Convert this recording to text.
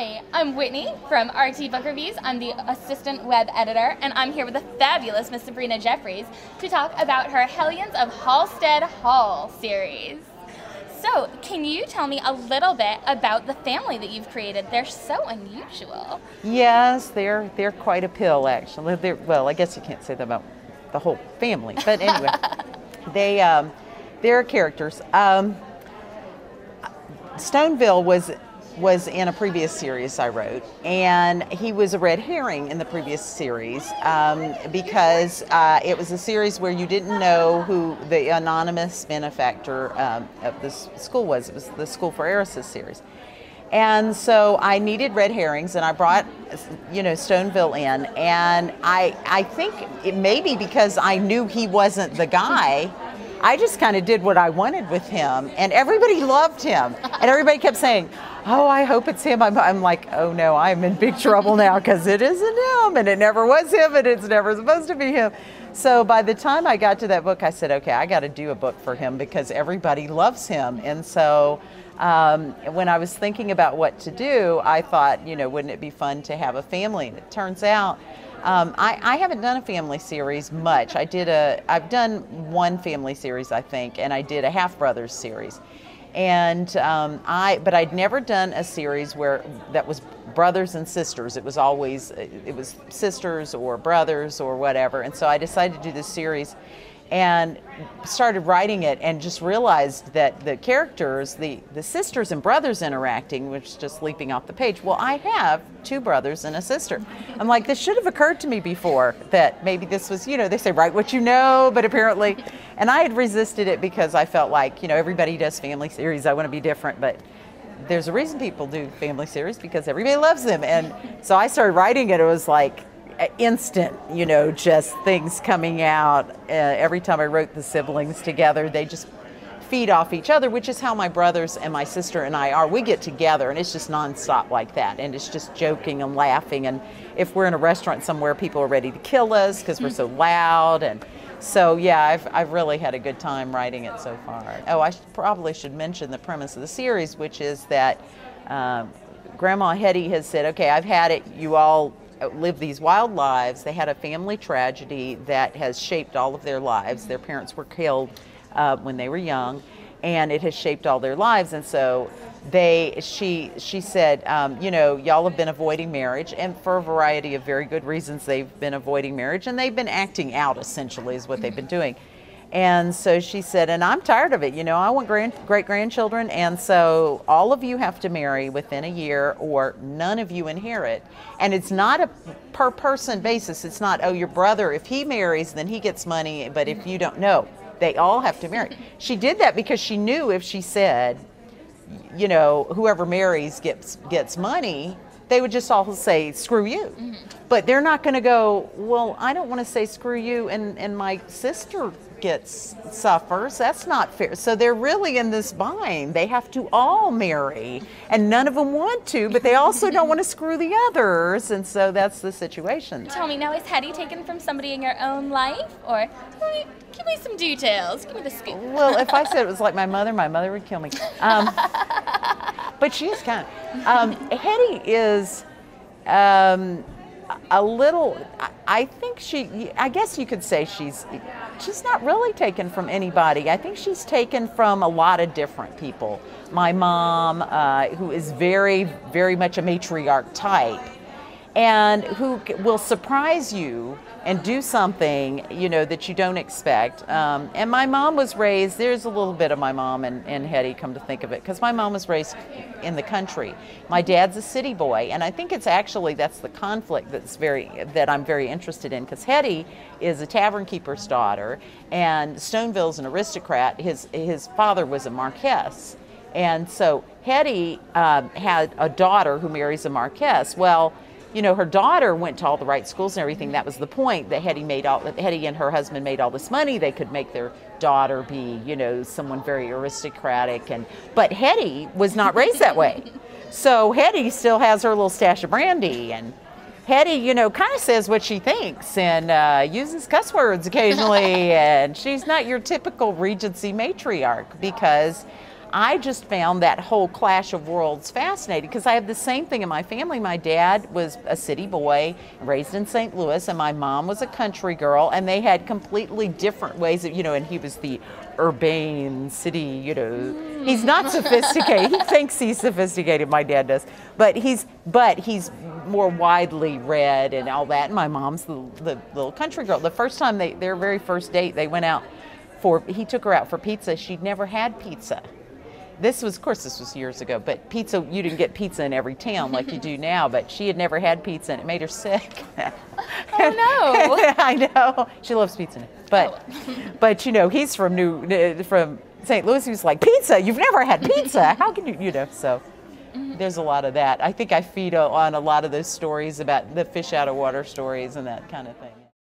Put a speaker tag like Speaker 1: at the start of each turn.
Speaker 1: Hi, I'm Whitney from RT Book Reviews. I'm the assistant web editor, and I'm here with the fabulous Miss Sabrina Jeffries to talk about her Hellions of Halstead Hall series. So, can you tell me a little bit about the family that you've created? They're so unusual.
Speaker 2: Yes, they're quite a pill, actually. Well, I guess you can't say that about the whole family, but anyway, they're characters. Stoneville was in a previous series I wrote, and he was a red herring in the previous series because it was a series where you didn't know who the anonymous benefactor of this school was. It was the School for Heiresses series. And so I needed red herrings, and I brought, Stoneville in, and I think it may be because I knew he wasn't the guy. I just kind of did what I wanted with him, and everybody loved him, and everybody kept saying, "Oh, I hope it's him." I'm like, "Oh no, I'm in big trouble now because it isn't him, and it never was him, and it's never supposed to be him." So by the time I got to that book, I said, "Okay, I got to do a book for him because everybody loves him." And so when I was thinking about what to do, I thought, wouldn't it be fun to have a family? And it turns out I haven't done a family series much. I've done one family series, I think, and I did a Half Brothers series. And but I'd never done a series that was brothers and sisters. It was always, it was sisters or brothers or whatever. And so I decided to do this series and started writing it and just realized that the characters, the sisters and brothers interacting, which is just leaping off the page. Well, I have two brothers and a sister. I'm like, this should have occurred to me before, that maybe this was, they say write what you know, but apparently, and I had resisted it because I felt like, everybody does family series, I want to be different, but there's a reason people do family series, because everybody loves them. And so I started writing it. It was like instant, just things coming out. Every time I wrote the siblings together, they just feed off each other, which is how my brothers and my sister and I are. We get together and it's just nonstop like that, and it's just joking and laughing. And if we're in a restaurant somewhere, people are ready to kill us because we're so loud. And so yeah, I've really had a good time writing it so far. Oh, I probably should mention the premise of the series, which is that Grandma Hetty has said, "Okay, I've had it. You all live these wild lives." They had a family tragedy that has shaped all of their lives. Their parents were killed when they were young, and it has shaped all their lives. And so she said, y'all have been avoiding marriage, and for a variety of very good reasons they've been avoiding marriage, and they've been acting out, essentially, is what they've been doing. And so she said, and I'm tired of it, I want great-grandchildren, and so all of you have to marry within a year or none of you inherit. And it's not a per-person basis. It's not, oh, your brother, if he marries, then he gets money, but if you don't, no, they all have to marry. She did that because she knew if she said, whoever marries gets money, they would just all say, screw you. Mm-hmm. But they're not going to go, well, I don't want to say screw you and my sister suffers. That's not fair. So they're really in this bind. They have to all marry, and none of them want to, but they also don't want to screw the others, and so that's the situation.
Speaker 1: Tell me now, is Hetty taken from somebody in your own life, or give me some details? Give me the scoop.
Speaker 2: Well, if I said it was like my mother would kill me. But she is kind of. Hetty is a little. I think I guess you could say she's not really taken from anybody. I think she's taken from a lot of different people. My mom, who is very, very much a matriarch type, and who will surprise you and do something, that you don't expect. And my mom was raised, there's a little bit of my mom and Hetty, come to think of it, because my mom was raised in the country. My dad's a city boy, and I think that's the conflict that I'm very interested in, because Hetty is a tavern keeper's daughter, and Stoneville's an aristocrat. His father was a marquess. And so Hetty had a daughter who marries a marquess. Well, her daughter went to all the right schools and everything. That was the point, that Hetty and her husband made all this money. They could make their daughter be, someone very aristocratic. But Hetty was not raised that way. So Hetty still has her little stash of brandy, and Hetty, kind of says what she thinks and uses cuss words occasionally. And she's not your typical Regency matriarch, because I just found that whole clash of worlds fascinating because I have the same thing in my family. My dad was a city boy, raised in St. Louis, and my mom was a country girl, and they had completely different ways of, and he was the urbane city, He's not sophisticated. He thinks he's sophisticated, my dad does. But he's more widely read and all that. And my mom's the little country girl. The first time their very first date, they went out he took her out for pizza. She'd never had pizza. This was years ago, but pizza, you didn't get pizza in every town like you do now, but she had never had pizza and it made her sick.
Speaker 1: Oh no.
Speaker 2: I know. She loves pizza now. But he's from St. Louis. He was like, pizza? You've never had pizza? How can you, so there's a lot of that. I think I feed on a lot of those stories about the fish out of water stories and that kind of thing.